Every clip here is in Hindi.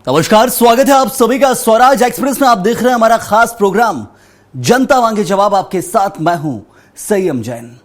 नमस्कार, स्वागत है आप सभी का स्वराज एक्सप्रेस में। आप देख रहे हैं हमारा खास प्रोग्राम जनता मांगे जवाब। आपके साथ मैं हूं संयम जैन।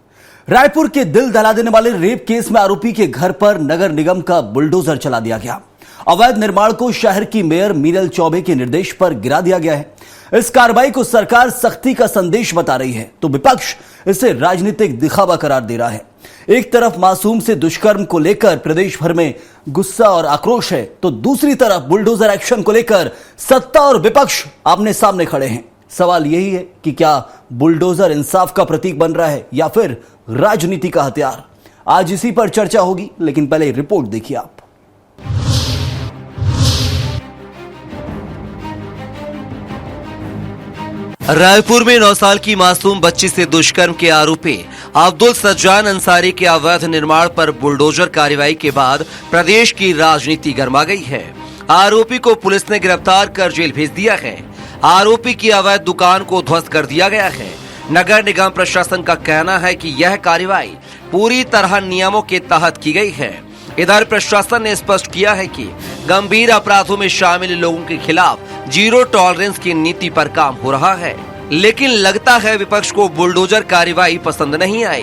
रायपुर के दिल दहला देने वाले रेप केस में आरोपी के घर पर नगर निगम का बुलडोजर चला दिया गया। अवैध निर्माण को शहर की मेयर मीनल चौबे के निर्देश पर गिरा दिया गया है। इस कार्रवाई को सरकार सख्ती का संदेश बता रही है तो विपक्ष इसे राजनीतिक दिखावा करार दे रहा है। एक तरफ मासूम से दुष्कर्म को लेकर प्रदेश भर में गुस्सा और आक्रोश है तो दूसरी तरफ बुलडोजर एक्शन को लेकर सत्ता और विपक्ष आमने सामने खड़े हैं। सवाल यही है कि क्या बुलडोजर इंसाफ का प्रतीक बन रहा है या फिर राजनीति का हथियार। आज इसी पर चर्चा होगी, लेकिन पहले रिपोर्ट देखिए आप। रायपुर में 9 साल की मासूम बच्ची से दुष्कर्म के आरोपी अब्दुल सज्जान अंसारी के अवैध निर्माण पर बुलडोजर कार्रवाई के बाद प्रदेश की राजनीति गर्मा गई है। आरोपी को पुलिस ने गिरफ्तार कर जेल भेज दिया है। आरोपी की अवैध दुकान को ध्वस्त कर दिया गया है। नगर निगम प्रशासन का कहना है कि यह कार्रवाई पूरी तरह नियमों के तहत की गई है। इधर प्रशासन ने स्पष्ट किया है कि गंभीर अपराधों में शामिल लोगों के खिलाफ जीरो टॉलरेंस की नीति पर काम हो रहा है, लेकिन लगता है विपक्ष को बुलडोजर कार्रवाई पसंद नहीं आई।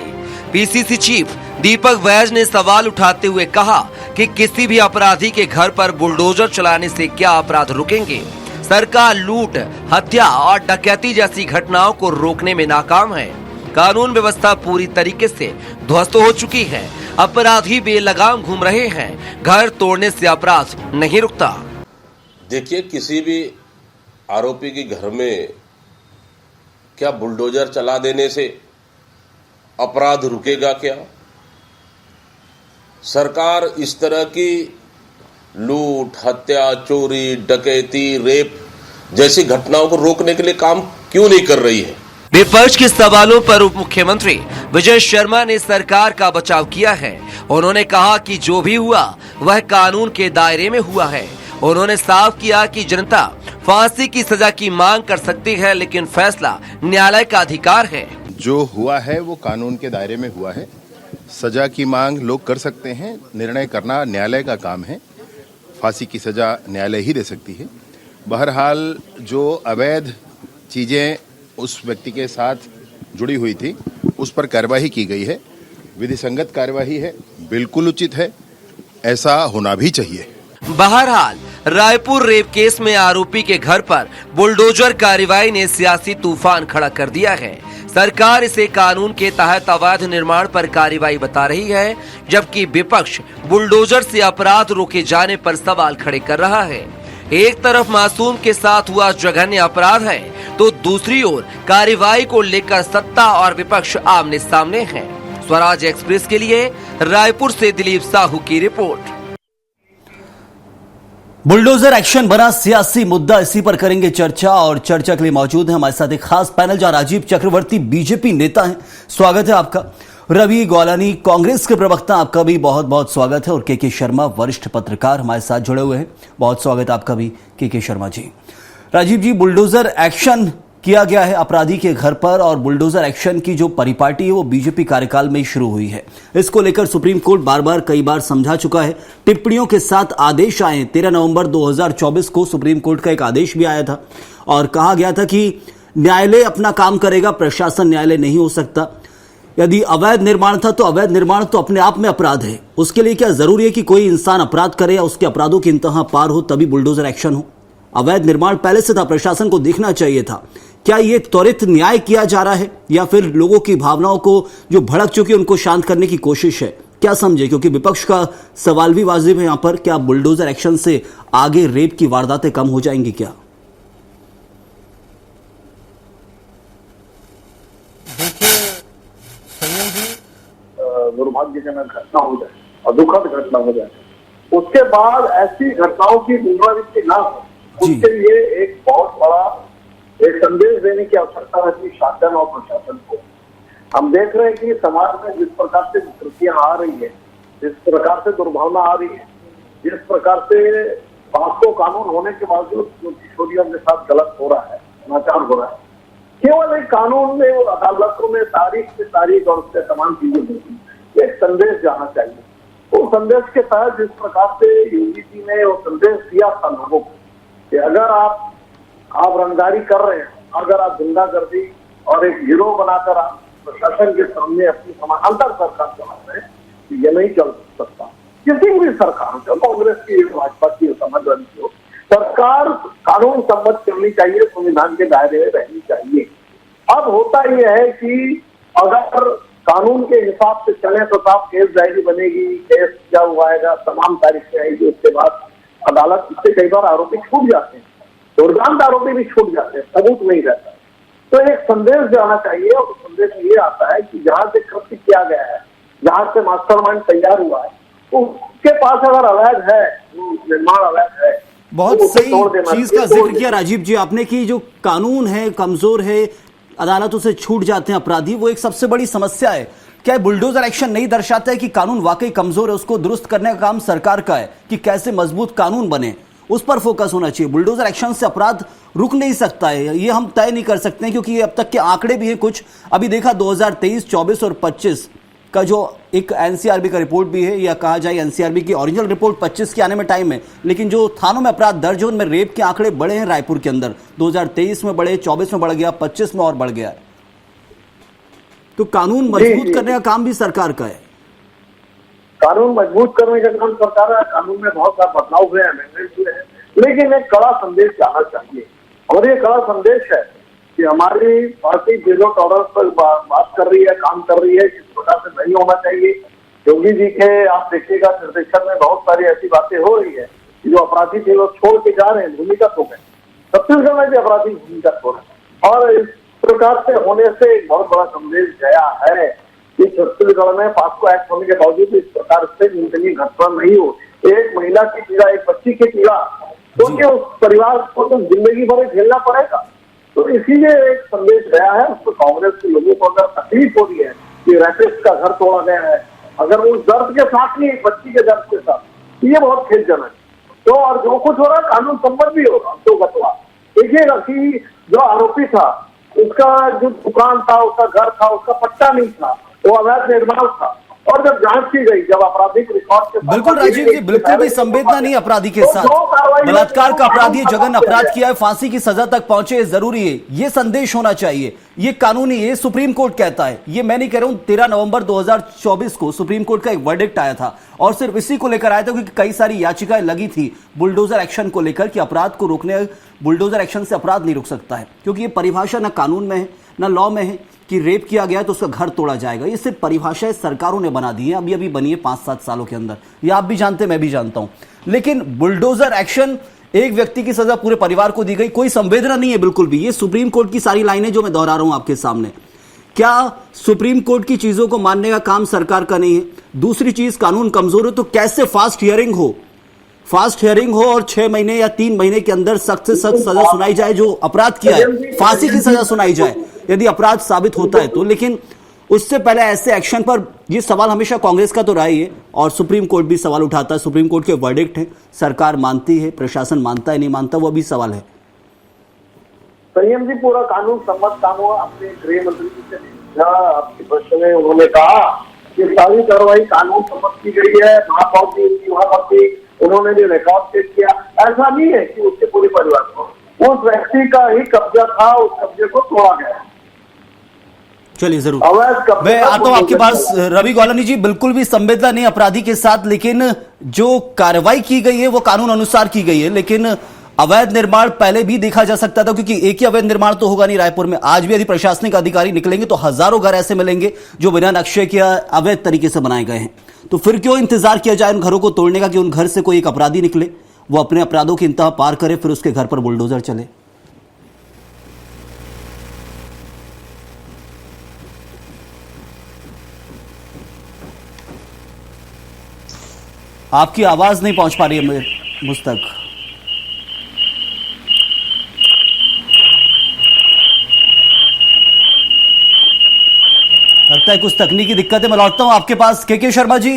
पीसीसी चीफ दीपक वैज ने सवाल उठाते हुए कहा कि किसी भी अपराधी के घर पर बुलडोजर चलाने से क्या अपराध रुकेंगे। सरकार लूट, हत्या और डकैती जैसी घटनाओं को रोकने में नाकाम है। कानून व्यवस्था पूरी तरीके से ध्वस्त हो चुकी है। अपराधी बेलगाम घूम रहे हैं। घर तोड़ने से अपराध नहीं रुकता। देखिए, किसी भी आरोपी के घर में क्या बुलडोजर चला देने से अपराध रुकेगा क्या? सरकार इस तरह की लूट, हत्या, चोरी, डकैती, रेप जैसी घटनाओं को रोकने के लिए काम क्यों नहीं कर रही है? विपक्ष के सवालों पर उप मुख्यमंत्री विजय शर्मा ने सरकार का बचाव किया है। उन्होंने कहा कि जो भी हुआ वह कानून के दायरे में हुआ है। उन्होंने साफ किया कि जनता फांसी की सजा की मांग कर सकती है, लेकिन फैसला न्यायालय का अधिकार है। जो हुआ है वो कानून के दायरे में हुआ है। सजा की मांग लोग कर सकते हैं, निर्णय करना न्यायालय का काम है। फांसी की सजा न्यायालय ही दे सकती है। बहरहाल जो अवैध चीजें उस व्यक्ति के साथ जुड़ी हुई थी उस पर कार्रवाई की गई है। विधि संगत कार्रवाई है, बिल्कुल उचित है, ऐसा होना भी चाहिए। बहरहाल रायपुर रेप केस में आरोपी के घर पर बुलडोजर कार्रवाई ने सियासी तूफान खड़ा कर दिया है। सरकार इसे कानून के तहत अवैध निर्माण पर कार्रवाई बता रही है, जबकि विपक्ष बुलडोजर से अपराध रोके जाने पर सवाल खड़े कर रहा है। एक तरफ मासूम के साथ हुआ जघन्य अपराध है तो दूसरी ओर कार्रवाई को लेकर सत्ता और विपक्ष आमने सामने हैं। स्वराज एक्सप्रेस के लिए रायपुर से दिलीप साहू की रिपोर्ट। बुलडोजर एक्शन बना सियासी मुद्दा, इसी पर करेंगे चर्चा। और चर्चा के लिए मौजूद है हमारे साथ एक खास पैनल जहां राजीव चक्रवर्ती बीजेपी नेता हैं, स्वागत है आपका। रवि गौलानी कांग्रेस के प्रवक्ता, आपका भी बहुत बहुत स्वागत है। और के शर्मा वरिष्ठ पत्रकार हमारे साथ जुड़े हुए हैं, बहुत स्वागत आपका भी के शर्मा जी। राजीव जी, बुलडोजर एक्शन किया गया है अपराधी के घर पर और बुलडोजर एक्शन की जो परिपाटी है वो बीजेपी कार्यकाल में शुरू हुई है। इसको लेकर सुप्रीम कोर्ट बार बार कई बार समझा चुका है। टिप्पणियों के साथ आदेश आए। 13 नवंबर 2024 को सुप्रीम कोर्ट का एक आदेश भी आया था और कहा गया था कि न्यायालय अपना काम करेगा, प्रशासन न्यायालय नहीं हो सकता। यदि अवैध निर्माण था तो अवैध निर्माण तो अपने आप में अपराध है। उसके लिए क्या जरूरी है कि कोई इंसान अपराध करे या उसके अपराधों की इंतहा पार हो तभी बुलडोजर एक्शन हो? अवैध निर्माण पहले से था, प्रशासन को देखना चाहिए था। क्या ये त्वरित न्याय किया जा रहा है या फिर लोगों की भावनाओं को जो भड़क चुकी है उनको शांत करने की कोशिश है? क्या समझे, क्योंकि विपक्ष का सवाल भी वाजिब है यहाँ पर, क्या बुलडोजर एक्शन से आगे रेप की वारदातें कम हो जाएंगी क्या? दुर्भाग्यजनक घटना हो जाए और दुखद घटना हो जाए, उसके बाद ऐसी घटनाओं की पुनरावृत्ति ना हो, उसके लिए एक बहुत बड़ा एक संदेश देने की आवश्यकता रहती है शासन और प्रशासन को। हम देख रहे हैं कि समाज में जिस प्रकार से विकृतियां आ रही है, जिस प्रकार से दुर्भावना आ रही है, जिस प्रकार से पासो कानून होने के बावजूद जो किशोरियों के साथ गलत हो रहा है, अनाचार हो रहा है, केवल एक कानून में और अदालतों में तारीख से तारीख और उससे तमाम चीजें होती है। एक संदेश जाना चाहिए। उस संदेश के तहत जिस प्रकार से योगी जी ने वो संदेश दिया था लोगों को कि अगर आप रंगदारी कर रहे हैं, अगर आप गुंडागर्दी और एक गिरोह बनाकर आप प्रशासन के सामने अपनी समानांतर सरकार चला रहे हैं, ये नहीं चल सकता। किसी भी सरकार हो, कांग्रेस की, भाजपा की, समाजवादी की हो, सरकार कानून सम्मत करनी चाहिए, संविधान के दायरे में रहनी चाहिए। अब होता यह है कि अगर कानून के हिसाब से चले तो साफ केस डायरी बनेगी, केस जब आएगा, तमाम तारीखें आएगी, उसके बाद अदालत से कई बार आरोपी छूट जाते हैं, दुर्दांत आरोपी भी छूट जाते हैं, सबूत नहीं रहता। तो एक संदेश जाना चाहिए और संदेश ये आता है कि जहां से कृत्य किया गया है, जहां से मास्टरमाइंड तैयार हुआ है, तो उसके पास अगर अवैध है, निर्माण अवैध है, बहुत तो उसे सही तोड़ देना चीज चाहिए। का जिक्र किया राजीव जी आपने कि जो कानून है कमजोर है, अदालतों से छूट जाते हैं अपराधी, वो एक सबसे बड़ी समस्या है। क्या बुलडोजर एक्शन नहीं दर्शाता है कि कानून वाकई कमजोर है? उसको दुरुस्त करने का काम सरकार का है कि कैसे मजबूत कानून बने, उस पर फोकस होना चाहिए। बुलडोजर एक्शन से अपराध रुक नहीं सकता है, ये हम तय नहीं कर सकते हैं, क्योंकि ये अब तक के आंकड़े भी हैं कुछ। अभी देखा 2023, 24 और 25 का जो एक एनसीआरबी का रिपोर्ट भी है, या कहा जाए एनसीआरबी की ओरिजिनल रिपोर्ट 25 के आने में टाइम है, लेकिन जो थानों में अपराध दर्ज है उनमें रेप के आंकड़े बढ़े हैं रायपुर के अंदर। 2023 में बढ़े, 24 में बढ़ गया, 25 में और बढ़ गया। तो कानून मजबूत करने का काम भी सरकार का है। कानून मजबूत करने का काम सरकार है, कानून में बहुत सारे बदलाव हुए हैं, अमेंडमेंट हुए हैं, लेकिन एक कड़ा संदेश जाना चाहिए। और ये कड़ा संदेश है कि हमारी पार्टी जीरो टॉलरेंस पर बात कर रही है, काम कर रही है, जिस प्रकार से नहीं होना चाहिए। योगी जी के आप देखिएगा निर्देशन में बहुत सारी ऐसी बातें हो रही है कि जो अपराधी थे वो छोड़ के जा रहे हैं, भूमिगत हो गए। छत्तीसगढ़ में भी अपराधी भूमिगत हो रहे हैं, और इस प्रकार से होने से एक बहुत बड़ा संदेश गया है कि छत्तीसगढ़ में पास्को एक्ट होने के बावजूद इस प्रकार से जिंदगी घटना नहीं हो। एक महिला की पीड़ा, एक बच्ची की पीड़ा, तो क्या उस परिवार को तो जिंदगी भर झेलना पड़ेगा। तो इसीलिए एक संदेश गया है। उसको कांग्रेस के लोगों को अगर तकलीफ हो रही है कि रैपिस्ट का घर तोड़ा गया है, अगर उस दर्द के साथ नहीं, बच्ची के दर्द के साथ, तो ये बहुत खेदजनक है। तो और जो कुछ हो रहा है कानून सम्मत भी होगा। तो बतवा देखिएगा कि जो आरोपी था, उसका जो दुकान था, उसका घर था, उसका पट्टा नहीं था, वो अवैध निर्माण था। और जब जांच की गई, जब आपराधिक रिकॉर्ड के साथ, बिल्कुल राजीव जी, बिल्कुल भी संवेदना नहीं अपराधी के साथ। बलात्कार का अपराधी जघन अपराध किया है, फांसी की सजा तक पहुंचे, जरूरी है, ये संदेश होना चाहिए, ये कानूनी, ये सुप्रीम कोर्ट कहता है। ये मैं नहीं कह रहा हूं। 13 नवंबर 2024 को सुप्रीम कोर्ट का एक वर्डिक्ट आया था, और सिर्फ इसी को लेकर आया था क्योंकि कई सारी याचिकाएं लगी थी बुलडोजर एक्शन को लेकर कि अपराध को रोकने, बुलडोजर एक्शन से अपराध नहीं रुक सकता है, क्योंकि ये परिभाषा ना कानून में है ना लॉ में है कि रेप किया गया तो उसका घर तोड़ा जाएगा। ये सिर्फ परिभाषाएं सरकारों ने बना दी है, अभी अभी बनी है 5-7 सालों के अंदर। ये आप भी जानते, मैं भी जानता हूं। लेकिन बुलडोजर एक्शन, एक व्यक्ति की सजा पूरे परिवार को दी गई, कोई संवेदना नहीं है बिल्कुल भी। ये सुप्रीम कोर्ट की सारी लाइनें जो मैं दोहरा रहा हूं आपके सामने। क्या सुप्रीम कोर्ट की चीजों को मानने का काम सरकार का नहीं है? दूसरी चीज, कानून कमजोर हो तो कैसे फास्ट हियरिंग हो, फास्ट हियरिंग हो और 6 महीने या 3 महीने के अंदर सख्त से सख्त सजा सुनाई जाए, जो अपराध किया है फांसी की सजा सुनाई जाए यदि अपराध साबित होता है तो। लेकिन उससे पहले ऐसे एक्शन पर, ये सवाल हमेशा कांग्रेस का तो रहा ही है, और सुप्रीम कोर्ट भी सवाल उठाता है। सुप्रीम कोर्ट के वर्डिक्ट है, सरकार मानती है, प्रशासन मानता है नहीं मानता, वो भी सवाल है। संयम जी, पूरा कानून सम्मत काम हुआ। अपने गृह मंत्री जी से आपके प्रश्न में उन्होंने कहा कि सारी कार्रवाई कानून सम्मत की गई है, महापौर जी वहां पर भी उन्होंने भी रिकॉर्ड चेक किया। ऐसा नहीं है कि उसके पूरे परिवार को, उस व्यक्ति का ही कब्जा था, उस कब्जे को तोड़ा गया। चलिए जरूर, मैं आता हूं आपके पास। रवि गोलानी जी, बिल्कुल भी संवेदना नहीं अपराधी के साथ, लेकिन जो कार्रवाई की गई है वो कानून अनुसार की गई है। लेकिन अवैध निर्माण पहले भी देखा जा सकता था, क्योंकि एक ही अवैध निर्माण तो होगा नहीं रायपुर में। आज भी यदि प्रशासनिक अधिकारी निकलेंगे तो हजारों घर ऐसे मिलेंगे जो बिना नक्शे के अवैध तरीके से बनाए गए हैं। तो फिर क्यों इंतजार किया जाए उन घरों को तोड़ने का कि उन घर से कोई एक अपराधी निकले, वो अपने अपराधों की इंतहा पार करे, फिर उसके घर पर बुलडोजर चले। आपकी आवाज नहीं पहुंच पा रही है मुझ तक। लगता है कुछ तकनीकी दिक्कत है। मैं लौटता हूं आपके पास। के शर्मा जी,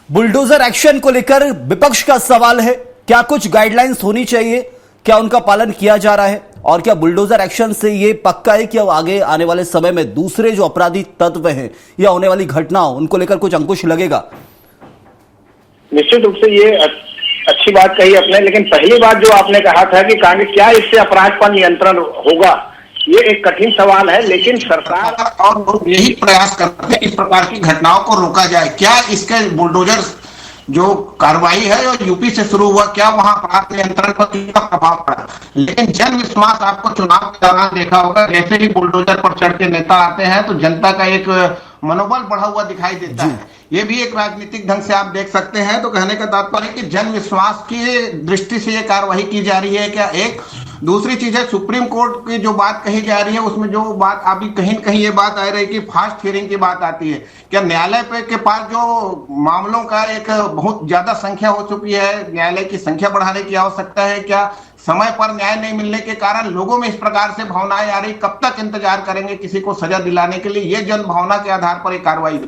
बुलडोजर एक्शन को लेकर विपक्ष का सवाल है, क्या कुछ गाइडलाइंस होनी चाहिए, क्या उनका पालन किया जा रहा है, और क्या बुलडोजर एक्शन से ये पक्का है कि अब आगे आने वाले समय में दूसरे जो अपराधी तत्व हैं या होने वाली घटनाओं, उनको लेकर कुछ अंकुश लगेगा? निश्चित रूप से ये अच्छी बात कही आपने, लेकिन पहली बात जो आपने कहा था कि कांग्रेस क्या इससे अपराध पर नियंत्रण होगा, ये एक कठिन सवाल है। लेकिन सरकार और लोग यही प्रयास करते हैं इस प्रकार की घटनाओं को रोका जाए। क्या इसके बुलडोजर जो कार्रवाई है और यूपी से शुरू हुआ, क्या वहां अपराध नियंत्रण पर कितना प्रभाव पड़ा? लेकिन जन विश्वास आपको चुनाव के दौरान देखा होगा, जैसे ही बुलडोजर पर चढ़ के नेता आते हैं तो जनता का एक मनोबल बढ़ा हुआ दिखाई देता है। ये भी एक राजनीतिक ढंग से आप देख सकते हैं। तो कहने का तात्पर्य कि जन विश्वास की दृष्टि से ये कार्रवाई की जा रही है क्या? एक दूसरी चीज है, सुप्रीम कोर्ट की जो बात कही जा रही है उसमें जो बात अभी कहीं न कहीं ये बात आ रही है कि फास्ट हियरिंग की बात आती है। क्या न्यायालय पे के पास जो मामलों का एक बहुत ज्यादा संख्या हो चुकी है, न्यायालय की संख्या बढ़ाने की आवश्यकता है? क्या समय पर न्याय नहीं मिलने के कारण लोगों में इस प्रकार से भावनाएं आ रही, कब तक इंतजार करेंगे किसी को सजा दिलाने के लिए? ये जन भावना के आधार पर एक कार्रवाई।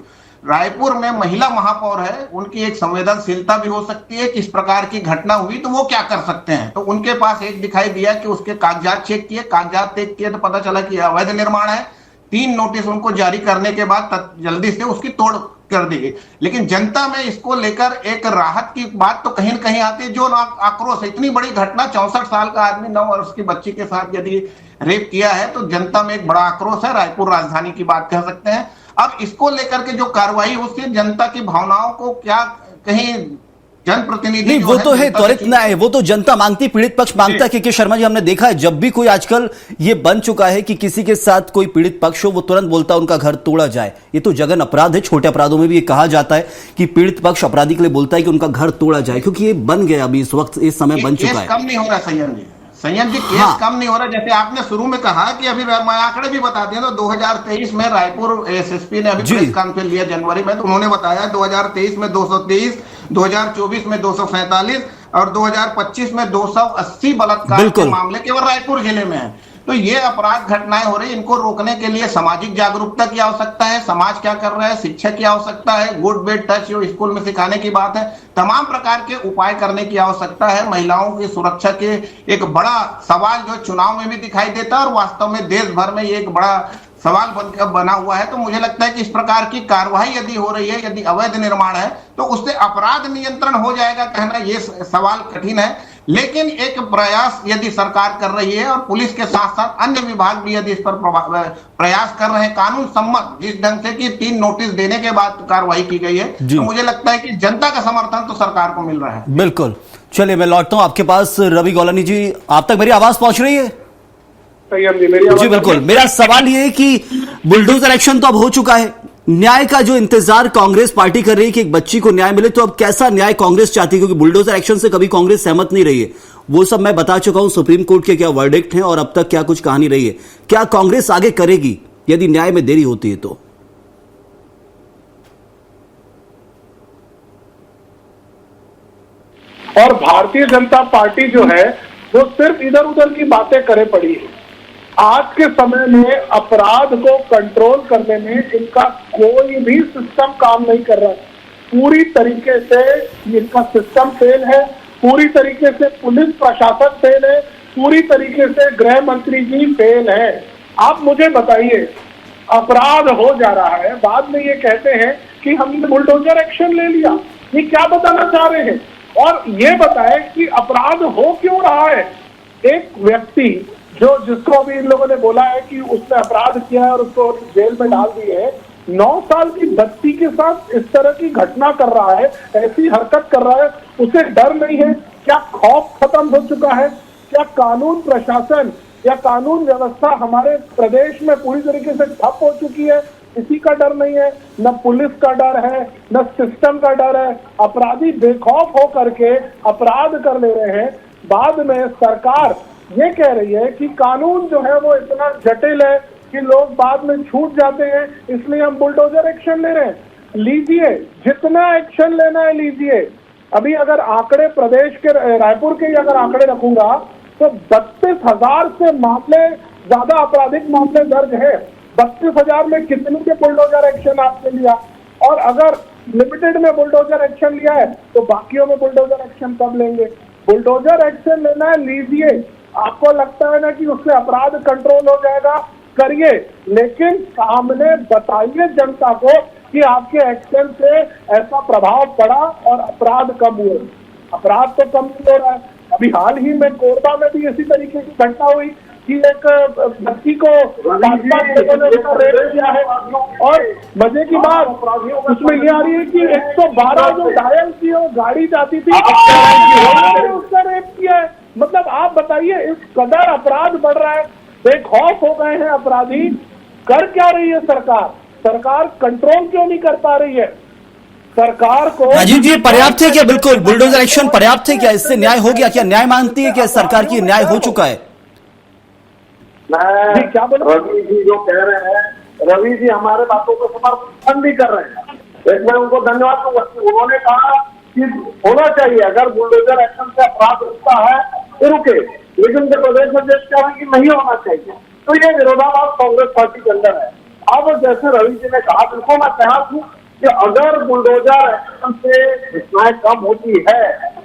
रायपुर में महिला महापौर है, उनकी एक संवेदनशीलता भी हो सकती है कि इस प्रकार की घटना हुई तो वो क्या कर सकते हैं। तो उनके पास एक दिखाई दिया कि उसके कागजात चेक किए, कागजात चेक किए तो पता चला कि अवैध निर्माण है। 3 नोटिस उनको जारी करने के बाद जल्दी से उसकी तोड़ कर दी गई। लेकिन जनता में इसको लेकर एक राहत की बात तो कहीं न कहीं आती है, जो आक्रोश है। इतनी बड़ी घटना, 64 साल का आदमी 9 वर्ष की बच्ची के साथ यदि रेप किया है तो जनता में एक बड़ा आक्रोश है। रायपुर राजधानी की बात कह सकते हैं। अब इसको लेकर के जो कार्रवाई उससे जनता की भावनाओं को क्या कहीं जनप्रतिनिधि नहीं, वो तो है त्वरित न्याय, वो तो जनता मांगती, पीड़ित पक्ष मांगता है। क्योंकि शर्मा जी, हमने देखा है जब भी कोई आजकल ये बन चुका है कि किसी के साथ कोई पीड़ित पक्ष हो, वो तुरंत बोलता है उनका घर तोड़ा जाए। ये तो जघन अपराध है। छोटे अपराधों में भी ये कहा जाता है कि पीड़ित पक्ष अपराधी के लिए बोलता है कि उनका घर तोड़ा जाए, क्योंकि ये बन गया, अभी इस वक्त इस समय बन चुका है। कम नहीं हो रहा संयम जी, केस कम नहीं हो रहा। जैसे आपने शुरू में कहा कि अभी मैं आंकड़े भी बता दिए तो 2023 में रायपुर एसएसपी ने अभी प्रेस कॉन्फ्रेंस लिया जनवरी में, तो उन्होंने बताया 2023 में 223, 2024 में 247 और 2025 में 280 बलात्कार के मामले केवल रायपुर जिले में है। तो ये अपराध घटनाएं हो रही, इनको रोकने के लिए सामाजिक जागरूकता की आवश्यकता है। समाज क्या कर रहा है, शिक्षा की आवश्यकता है, गुड बेड टच जो स्कूल में सिखाने की बात है, तमाम प्रकार के उपाय करने की आवश्यकता है। महिलाओं की सुरक्षा के एक बड़ा सवाल जो चुनाव में भी दिखाई देता है और वास्तव में देश भर में ये एक बड़ा सवाल बना हुआ है। तो मुझे लगता है कि इस प्रकार की कार्रवाई यदि हो रही है, यदि अवैध निर्माण है तो उससे अपराध नियंत्रण हो जाएगा, कहना ये सवाल कठिन है। लेकिन एक प्रयास यदि सरकार कर रही है और पुलिस के साथ साथ अन्य विभाग भी यदि इस पर प्रयास कर रहे हैं कानून सम्मत, जिस ढंग से कि 3 नोटिस देने के बाद कार्रवाई की गई है, तो मुझे लगता है कि जनता का समर्थन तो सरकार को मिल रहा है। बिल्कुल। चलिए, मैं लौटता हूं आपके पास। रवि गोलानी जी, आप तक मेरी आवाज पहुंच रही है? जी बिल्कुल। मेरा सवाल ये है कि बुलडोजर एक्शन तो अब हो चुका है, न्याय का जो इंतजार कांग्रेस पार्टी कर रही है कि एक बच्ची को न्याय मिले, तो अब कैसा न्याय कांग्रेस चाहती है? क्योंकि बुलडोजर एक्शन से कभी कांग्रेस सहमत नहीं रही है। वो सब मैं बता चुका हूं, सुप्रीम कोर्ट के क्या वर्डिक्ट हैं और अब तक क्या कुछ कहानी रही है। क्या कांग्रेस आगे करेगी यदि न्याय में देरी होती है तो? और भारतीय जनता पार्टी जो है वो सिर्फ इधर उधर की बातें करे पड़ी है। आज के समय में अपराध को कंट्रोल करने में इनका कोई भी सिस्टम काम नहीं कर रहा। पूरी तरीके से इनका सिस्टम फेल है, पूरी तरीके से पुलिस प्रशासन फेल है, पूरी तरीके से गृह मंत्री जी फेल है। आप मुझे बताइए, अपराध हो जा रहा है, बाद में ये कहते हैं कि हमने बुलडोजर एक्शन ले लिया। ये क्या बताना चाह रहे हैं? और ये बताए कि अपराध हो क्यों रहा है। एक व्यक्ति जिसको अभी इन लोगों ने बोला है कि उसने अपराध किया है और उसको जेल में डाल दिए है, 9 साल की बच्ची के साथ इस तरह की घटना कर रहा है, ऐसी हरकत कर रहा है, उसे डर नहीं है? क्या खौफ खत्म हो चुका है? क्या कानून प्रशासन या कानून व्यवस्था हमारे प्रदेश में पूरी तरीके से ठप हो चुकी है? किसी का डर नहीं है, न पुलिस का डर है, न सिस्टम का डर है। अपराधी बेखौफ होकर के अपराध कर ले रहे हैं। बाद में सरकार ये कह रही है कि कानून जो है वो इतना जटिल है कि लोग बाद में छूट जाते हैं, इसलिए हम बुलडोजर एक्शन ले रहे हैं। लीजिए, जितना एक्शन लेना है लीजिए। अभी अगर आंकड़े प्रदेश के, रायपुर के अगर आंकड़े रखूंगा तो 32,000 से मामले, ज्यादा आपराधिक मामले दर्ज है। 32,000 में कितने के बुलडोजर एक्शन आपने लिया? और अगर लिमिटेड में बुलडोजर एक्शन लिया है तो बाकियों में बुलडोजर एक्शन कब लेंगे? बुलडोजर एक्शन लेना है, लीजिए। आपको लगता है ना कि उससे अपराध कंट्रोल हो जाएगा, करिए, लेकिन सामने बताइए जनता को कि आपके एक्शन से ऐसा प्रभाव पड़ा और अपराध कम हुए। अपराध तो कम नहीं हो रहा है। अभी हाल ही में कोरबा में भी इसी तरीके की घटना हुई कि एक बच्ची को रेप किया है, और मजे की बात उसमें ये आ रही है कि 112 जो डायल की वो गाड़ी जाती थी उसका रेप किया है। मतलब आप बताइए, इस कदर अपराध बढ़ रहा है, बेखौफ हो गए हैं अपराधी। कर क्या रही है सरकार? सरकार कंट्रोल क्यों नहीं कर पा रही है? सरकार को राजीव जी, पर्याप्त है क्या? बिल्कुल बुलडोजर एक्शन पर्याप्त है क्या? इससे न्याय हो गया क्या? न्याय मानती है क्या सरकार की न्याय हो चुका है? मैं क्या बोल रवि जी जो कह रहे हैं, रवि जी हमारे बातों को समर्थन भी कर रहे हैं। एक मैं उनको धन्यवाद दूंगा। उन्होंने कहा कि होना चाहिए, अगर बुलडोजर एक्शन से अपराध रुकता है तो रुके, लेकिन उनके प्रदेश अध्यक्ष कह रहे हैं कि नहीं होना चाहिए। तो ये विरोधाभास कांग्रेस पार्टी के अंदर है। अब जैसे रवि जी ने कहा, बिल्कुल मैं सहमत हूँ कि अगर बुलडोजर एक्शन से घटनाएं कम होती है,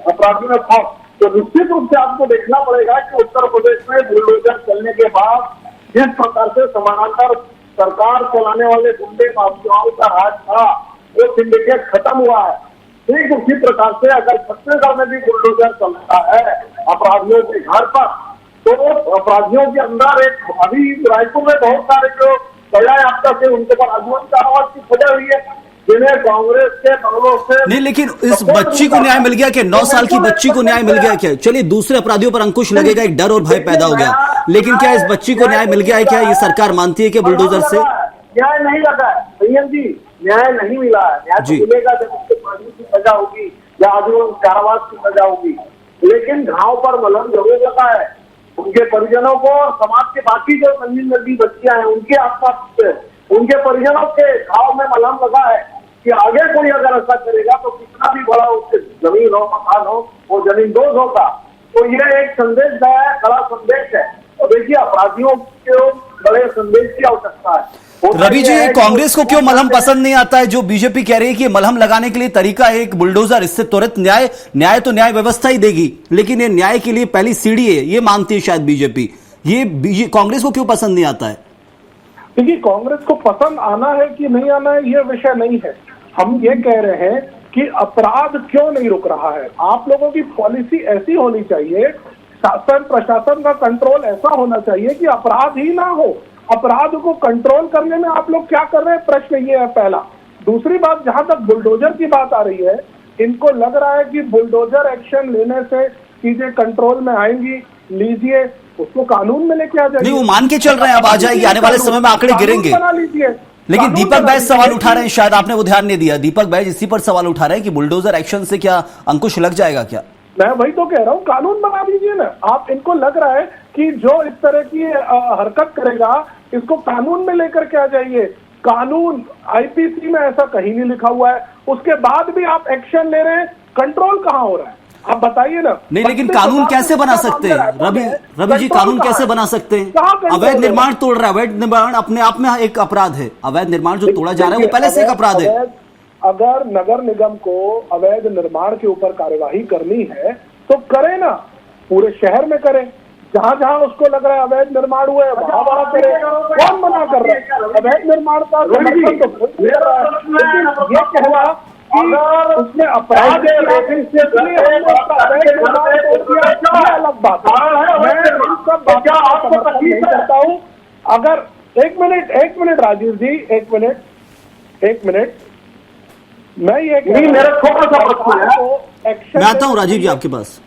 अपराधी में खौफ, तो निश्चित रूप से आपको देखना पड़ेगा कि उत्तर प्रदेश में बुलडोजर चलने के बाद जिस प्रकार से समानांतर सरकार चलाने वाले गुंडे माफियाओं का राज था, वो सिंडिकेट खत्म हुआ है। ठीक उसी प्रकार से अगर छत्तीसगढ़ में भी बुलडोजर चलता है अपराधियों के घर पर, तो अपराधियों के अंदर एक, अभी रायपुर में बहुत सारे जो सजा याफ्ता थे उनके पर आजीवन कारावास की सजा हुई है, जिन्हें कांग्रेस के बंगलों से नहीं, लेकिन इस बच्ची को न्याय मिल गया क्या? 9 साल की बच्ची को न्याय मिल गया क्या? चलिए दूसरे अपराधियों पर अंकुश लगेगा, एक डर और भय पैदा हो गया, लेकिन क्या इस बच्ची को न्याय मिल गया है क्या? ये सरकार मानती है कि बुलडोजर से न्याय नहीं लगा है? संयम जी, न्याय नहीं मिला है। न्याय तो मिलेगा जब उसके फांसी की सजा होगी या आजीवन कारावास की सजा होगी, लेकिन घाव पर मलहम जरूर लगा है। उनके परिजनों को और समाज के बाकी जो नन्ही नन्ही बच्चियां हैं उनके आसपास उनके परिजनों के घाव में मलहम लगा है कि आगे कोई अगर ऐसा करेगा तो कितना भी बड़ा उसके जमीन हो, मकान हो, वो जमीन दोज होगा। तो ये एक संदेश है, बड़ा संदेश है। और देखिए, अपराधियों को बड़े संदेश की आवश्यकता है। रवि जी, कांग्रेस को क्यों मलहम पसंद नहीं आता है? जो बीजेपी कह रही है कि मलहम लगाने के लिए तरीका है एक बुलडोजर, इससे तुरंत न्याय तो न्याय व्यवस्था ही देगी, लेकिन ये न्याय के लिए पहली सीढ़ी है, ये मानती है शायद बीजेपी। ये कांग्रेस को क्यों पसंद नहीं आता है? देखिए, कांग्रेस को पसंद आना है कि नहीं आना है ये विषय नहीं है। हम ये कह रहे हैं कि अपराध क्यों नहीं रुक रहा है। आप लोगों की पॉलिसी ऐसी होनी चाहिए, शासन प्रशासन का कंट्रोल ऐसा होना चाहिए कि अपराध ही ना हो। अपराध को कंट्रोल करने में आप लोग क्या कर रहे हैं, प्रश्न ये है पहला। दूसरी बात, जहां तक बुलडोजर की बात आ रही है, इनको लग रहा है कि बुलडोजर एक्शन लेने से चीजें कंट्रोल में आएंगी, लीजिए उसको कानून में लेके आ जाइए। नहीं, वो मान के चल रहे हैं अब आ जाएगी, आने वाले समय में आंकड़े गिरेंगे। बना लीजिए। लेकिन दीपक बैज सवाल उठा रहे हैं, शायद आपने वो ध्यान नहीं दिया। दीपक बैज इसी पर सवाल उठा रहे हैं कि बुलडोजर एक्शन से क्या अंकुश लग जाएगा क्या? मैं वही तो कह रहा हूँ, कानून बना दीजिए ना। आप इनको लग रहा है कि जो इस तरह की हरकत करेगा इसको कानून में लेकर के आ जाइए। कानून आईपीसी में ऐसा कहीं नहीं लिखा हुआ है, उसके बाद भी आप एक्शन ले रहे हैं। कंट्रोल कहाँ हो रहा है आप बताइए ना। नहीं, लेकिन कानून कैसे बना सकते हैं रवि जी? कानून कैसे बना सकते हैं? अवैध निर्माण तोड़ रहा है, अवैध निर्माण अपने आप में एक अपराध है। अवैध निर्माण जो तोड़ा जा रहा है वो पहले से एक अपराध है। अगर नगर निगम को अवैध निर्माण के ऊपर कार्यवाही करनी है तो करे ना, पूरे शहर में करे। जहां जहां उसको लग रहा है अवैध निर्माण हुआ है वहां बड़ा करे। कौन मना कर रहा है? अवैध निर्माण का समर्थन तो कोई कर रहा है, लेकिन ये कहना कि उसने अपराध अलग बात है। मैं इन सब बातों का समर्थन नहीं करता हूँ। अगर एक मिनट राजीव जी, एक मिनट मैं ये मेरा थोड़ा सा प्रश्न है, मैं आता हूँ राजीव जी आपके पास।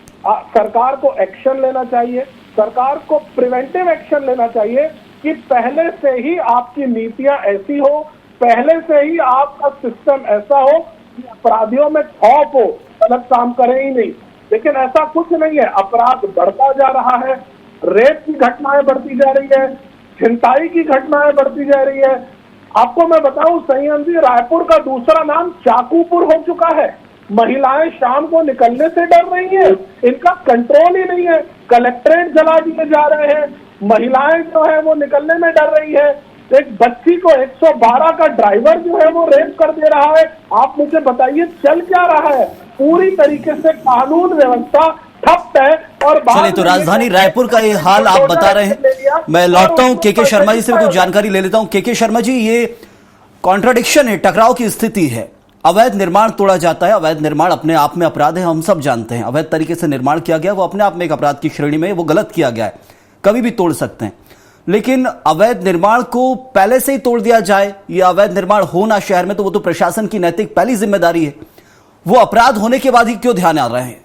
सरकार को एक्शन लेना चाहिए, सरकार को प्रिवेंटिव एक्शन लेना चाहिए कि पहले से ही आपकी नीतियां ऐसी हो, पहले से ही आपका सिस्टम ऐसा हो कि अपराधियों में खौफ हो, गलत काम करें ही नहीं। लेकिन ऐसा कुछ नहीं है, अपराध बढ़ता जा रहा है, रेप की घटनाएं बढ़ती जा रही है, छिनताई की घटनाएं बढ़ती जा रही है। आपको मैं बताऊं संयम जी, रायपुर का दूसरा नाम चाकूपुर हो चुका है। महिलाएं शाम को निकलने से डर रही हैं, इनका कंट्रोल ही नहीं है। कलेक्ट्रेट जला दिए जा रहे हैं, महिलाएं जो है वो निकलने में डर रही है। एक बच्ची को 112 का ड्राइवर जो है वो रेप कर दे रहा है। आप मुझे बताइए चल क्या रहा है? पूरी तरीके से कानून व्यवस्था ठप है। और चलिए, तो राजधानी रायपुर का ये हाल आप बता रहे हैं। मैं लौटता हूं के शर्मा जी से भी कुछ जानकारी ले लेता हूं। के शर्मा जी, ये कॉन्ट्राडिक्शन है, टकराव की स्थिति है। अवैध निर्माण तोड़ा जाता है, अवैध निर्माण अपने आप में अपराध है, हम सब जानते हैं। अवैध तरीके से निर्माण किया गया वो अपने आप में एक अपराध की श्रेणी में, वो गलत किया गया है, कभी भी तोड़ सकते हैं। लेकिन अवैध निर्माण को पहले से ही तोड़ दिया जाए, ये अवैध निर्माण होना शहर में, तो वो तो प्रशासन की नैतिक पहली जिम्मेदारी है। वो अपराध होने के बाद ही क्यों ध्यान आ रहे हैं?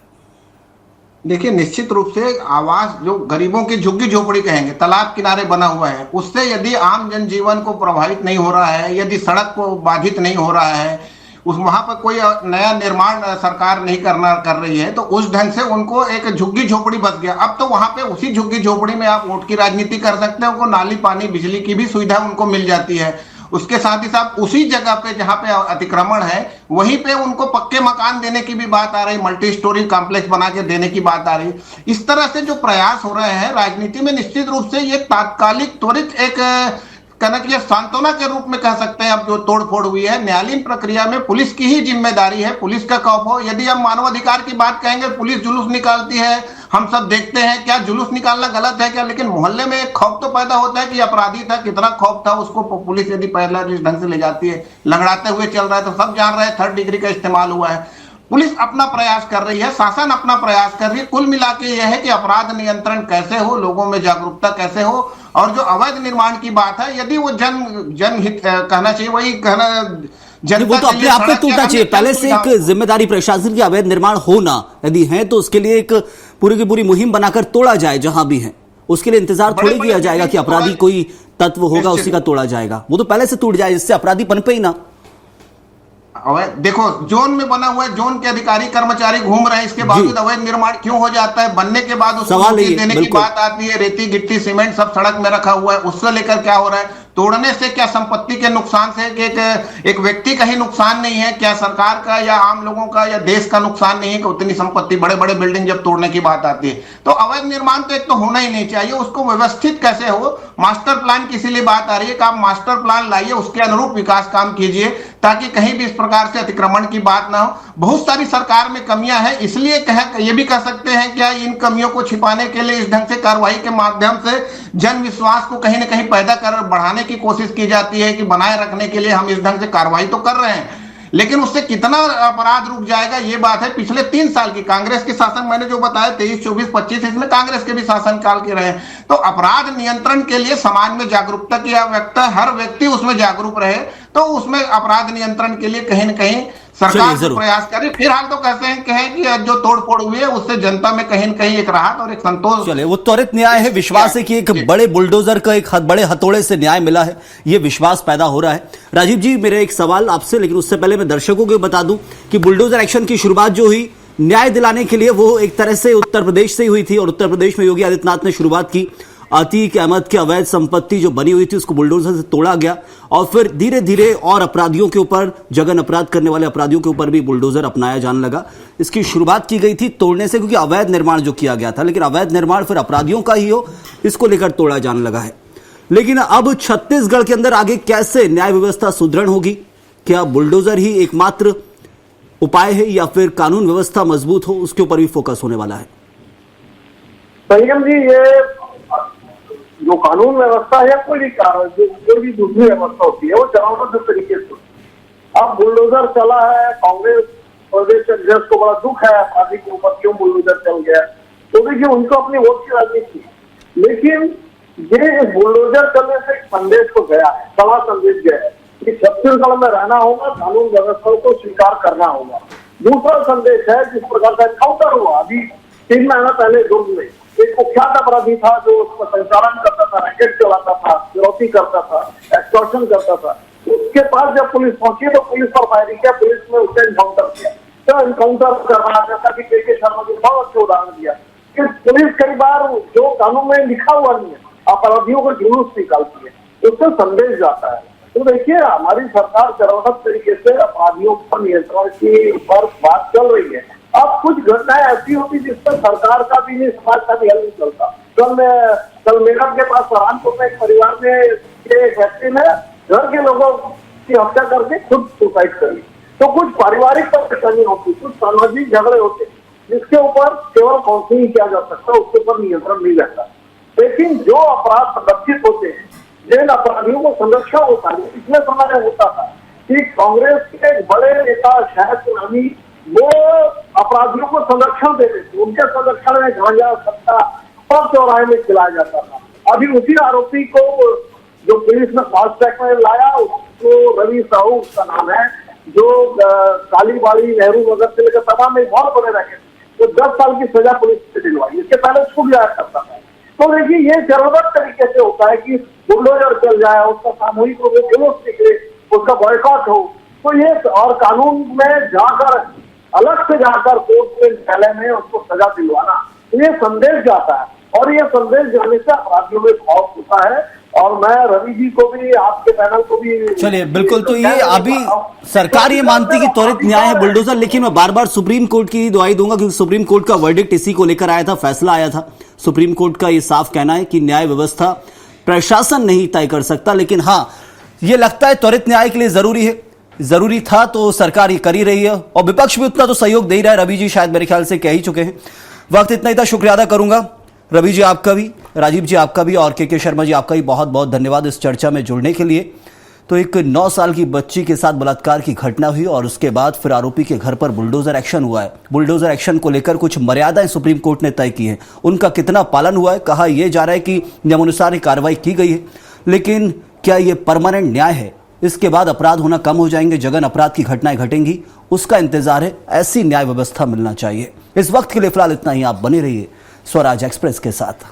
देखिए, निश्चित रूप से आवास जो गरीबों की झुग्गी झोपड़ी कहेंगे, तालाब किनारे बना हुआ है, उससे यदि आम जनजीवन को प्रभावित नहीं हो रहा है, यदि सड़क को बाधित नहीं हो रहा है, उस वहां पर कोई नया निर्माण सरकार नहीं कर रही है, तो उस ढंग से उनको एक झुग्गी झोपड़ी बच गया। अब तो वहां पे उसी झुग्गी झोपड़ी में आप वोट की राजनीति कर सकते हैं, उनको नाली पानी बिजली की भी सुविधा उनको मिल जाती है। उसके साथ ही साथ उसी जगह पे जहां पे अतिक्रमण है वहीं पे उनको पक्के मकान देने की भी बात आ रही, मल्टी स्टोरी कॉम्प्लेक्स बना के देने की बात आ रही। इस तरह से जो प्रयास हो रहे हैं राजनीति में, निश्चित रूप से ये तात्कालिक त्वरित एक कनक सांत्वना के रूप में कह सकते हैं। अब जो तोड़फोड़ हुई है, न्यायालयीन प्रक्रिया में पुलिस की ही जिम्मेदारी है, पुलिस का खौफ हो। यदि हम मानवाधिकार की बात कहेंगे, पुलिस जुलूस निकालती है, हम सब देखते हैं, क्या जुलूस निकालना गलत है क्या? लेकिन मोहल्ले में एक खौफ तो पैदा होता है कि अपराधी था, कितना खौफ था उसको, पुलिस यदि पहला जिस ढंग से ले जाती है, लंगड़ाते हुए चल रहा है, तो सब जान रहे हैं 3rd डिग्री का इस्तेमाल हुआ है। पुलिस अपना प्रयास कर रही है, शासन अपना प्रयास कर रही है। कुल मिला के यह है कि अपराध नियंत्रण कैसे हो, लोगों में जागरूकता कैसे हो, और जो अवैध निर्माण की बात है, यदि वो जनहित कहना चाहिए, वही कहना वो तो अपने आप में टूटना चाहिए। पहले से एक जिम्मेदारी प्रशासन की, अवैध निर्माण होना यदि है तो उसके लिए एक पूरी की पूरी मुहिम बनाकर तोड़ा जाए जहां भी है। उसके लिए इंतजार थोड़ी किया जाएगा कि अपराधी कोई तत्व होगा उसी का तोड़ा जाएगा, वो तो पहले से टूट जाए, इससे अपराधी पनपे ही ना। देखो, जोन में बना हुआ है, जोन के अधिकारी कर्मचारी घूम रहे हैं, इसके बावजूद अवैध निर्माण क्यों हो जाता है? बनने के बाद उसको नोटिस देने की बात आती है, रेती गिट्टी सीमेंट सब सड़क में रखा हुआ है, उससे लेकर क्या हो रहा है? तोड़ने से क्या संपत्ति के नुकसान से एक व्यक्ति का ही नुकसान नहीं है क्या? सरकार का या आम लोगों का या देश का नुकसान नहीं है कि उतनी संपत्ति, बड़े बड़े बिल्डिंग जब तोड़ने की बात आती है? तो अवैध निर्माण तो एक तो होना ही नहीं चाहिए, उसको व्यवस्थित कैसे हो? मास्टर प्लान की इसीलिए बात आ रही है कि आप मास्टर प्लान लाइए, उसके अनुरूप विकास काम कीजिए, ताकि कहीं भी इस प्रकार से अतिक्रमण की बात ना हो। बहुत सारी सरकार में कमियां हैं, इसलिए ये भी कह सकते हैं क्या इन कमियों को छिपाने के लिए इस ढंग से कार्रवाई के माध्यम से जन विश्वास को कहीं ना कहीं पैदा कर बढ़ाने की कोशिश की जाती है कि बनाए रखने के लिए हम इस ढंग से कार्रवाई तो कर रहे हैं, लेकिन उससे कितना अपराध रुक जाएगा ये बात है। पिछले 3 साल की कांग्रेस के शासन, मैंने जो बताया 23, 24, 25, इसमें कांग्रेस के भी शासनकाल के रहे। तो अपराध नियंत्रण के लिए समाज में जागरूकता की आवश्यकता, हर व्यक्ति उसमें जागरूक रहे, तो उसमें अपराध नियंत्रण के लिए कहीं न कहीं सरकार प्रयास करे। फिलहाल तो कहते हैं कि जो तोड़फोड़ हुई है उससे जनता में कहीं न कहीं एक राहत और एक संतोष। चले, वो त्वरित न्याय है, विश्वास है कि एक बड़े बुलडोजर का एक बड़े हथौड़े से न्याय मिला है, ये विश्वास पैदा हो रहा है। राजीव जी, मेरे एक सवाल आपसे, लेकिन उससे पहले मैं दर्शकों को बता दूं कि बुलडोजर एक्शन की शुरुआत जो हुई न्याय दिलाने के लिए, वो एक तरह से उत्तर प्रदेश से ही हुई थी, और उत्तर प्रदेश में योगी आदित्यनाथ ने शुरुआत की। अतीक अहमद की अवैध संपत्ति जो बनी हुई थी उसको बुलडोजर से तोड़ा गया, और फिर धीरे धीरे और अपराधियों के ऊपर, जघन्य अपराध करने वाले अपराधियों के ऊपर भी बुलडोजर अपनाया जाने लगा। इसकी शुरुआत की गई थी तोड़ने से, क्योंकि अवैध निर्माण जो किया गया था, लेकिन अवैध निर्माण फिर अपराधियों का ही हो, इसको लेकर तोड़ा जाने लगा है। लेकिन अब छत्तीसगढ़ के अंदर आगे कैसे न्याय व्यवस्था सुदृढ़ होगी? क्या बुलडोजर ही एकमात्र उपाय है, या फिर कानून व्यवस्था मजबूत हो, उसके ऊपर भी फोकस होने वाला है? संयम जी, ये जो कानून व्यवस्था है, कोई भी दूसरी व्यवस्था होती है, वो चरणबद्ध तरीके से। अब बुलडोजर चला है, कांग्रेस प्रदेश अध्यक्ष को बड़ा दुख है अपराधी के ऊपर, क्यों बुलडोजर चल गया, तो देखिए उनको अपनी वोट की राजनीति, लेकिन ये इस बुलडोजर चलने से एक संदेश को गया है, बड़ा संदेश गया है कि छत्तीसगढ़ में रहना होगा, कानून व्यवस्था को स्वीकार करना होगा। दूसरा संदेश है, जिस प्रकार का एनकाउंटर हुआ अभी 3 महीना पहले दुर्ग में, एक कुख्यात अपराधी था जो उसका संचालन करता था, रैकेट चलाता था, फिरौती करता था, एक्सटॉर्शन करता था। उसके पास जब पुलिस पहुंची तो पुलिस पर फायरिंग किया, पुलिस ने उसे एनकाउंटर किया। तो एनकाउंटर करना, जैसा कि के शर्मा जी बहुत अच्छे उदाहरण दिया कि पुलिस कई बार जो कानून में लिखा हुआ नहीं है, अपराधियों को जुलूस निकालती है, उससे संदेश जाता है। तो देखिए, हमारी सरकार चरणबद्ध तरीके से अपराधियों पर नियंत्रण की पर बात चल रही है। अब कुछ घटनाएं ऐसी होती जिसपर सरकार का भी नहीं, समाज का भी हल नहीं चलता। कल मेरठ के पास सहारनपुर में एक परिवार में एक व्यक्ति ने घर के लोगों की हत्या करके खुद सुसाइड करी। तो कुछ पारिवारिक परेशानी होती, कुछ सामाजिक झगड़े होते, जिसके ऊपर केवल काउंसलिंग किया जा सकता है, उसके ऊपर नियंत्रण नहीं रहता। लेकिन जो अपराध संरक्षित होते हैं, जिन अपराधियों को संरक्षण होता है, पिछले समय में होता था कि कांग्रेस के एक बड़े नेता शायद सुनामी वो अपराधियों को संरक्षण देते थे, उनके संरक्षण में गांजा सट्टा और चौराहे में खिलाया जाता था। अभी उसी आरोपी को जो पुलिस ने फास्ट ट्रैक में लाया, उसको रवि साहू उसका नाम है, जो कालीबाड़ी नेहरू नगर से लेकर तमाम में बहुत बड़े रखे, तो 10 साल की सजा पुलिस से दिलवाई, इसके पहले छूट जाया करता था। तो देखिए ये जरूरत तरीके से होता है कि बुलडोजर चल जाए, उसका सामूहिक रूप से जुलूस निकले, उसका बॉयकॉट हो, तो ये और कानून में जाकर अलग से जाकर कोर्ट में न्यायालय में उसको सजा दिलवाना, तो ये संदेश जाता है और ये संदेश जाने से अपराधियों में खौफ होता है। और मैं रवि जी को भी, आपके पैनल को भी, चलिए बिल्कुल, तो ये अभी सरकार ये मानती कि त्वरित न्याय है बुलडोजर, लेकिन मैं बार बार सुप्रीम कोर्ट की दुहाई दूंगा क्योंकि सुप्रीम कोर्ट का वर्डिक्ट इसी को लेकर आया था, फैसला आया था। सुप्रीम कोर्ट का ये साफ कहना है कि न्याय व्यवस्था प्रशासन नहीं तय कर सकता, लेकिन हाँ ये लगता है त्वरित न्याय के लिए जरूरी है, जरूरी था तो सरकार ये कर ही रही है और विपक्ष भी उतना तो सहयोग दे ही रहा है। रवि जी शायद मेरे ख्याल से कह ही चुके हैं। वक्त इतना ही था, शुक्रिया अदा करूंगा रवि जी आपका भी, राजीव जी आपका भी और के शर्मा जी आपका भी बहुत बहुत धन्यवाद इस चर्चा में जुड़ने के लिए। तो एक 9 साल की बच्ची के साथ बलात्कार की घटना हुई और उसके बाद फिर आरोपी के घर पर बुलडोजर एक्शन हुआ है। बुलडोजर एक्शन को लेकर कुछ मर्यादाएं सुप्रीम कोर्ट ने तय की हैं, उनका कितना पालन हुआ है, कहा यह जा रहा है कि नियमानुसार कार्रवाई की गई है, लेकिन क्या यह परमानेंट न्याय है? इसके बाद अपराध होना कम हो जाएंगे, जघन अपराध की घटनाएं घटेंगी, उसका इंतजार है। ऐसी न्याय व्यवस्था मिलना चाहिए। इस वक्त के लिए फिलहाल इतना ही। आप बने रहिए स्वराज एक्सप्रेस के साथ।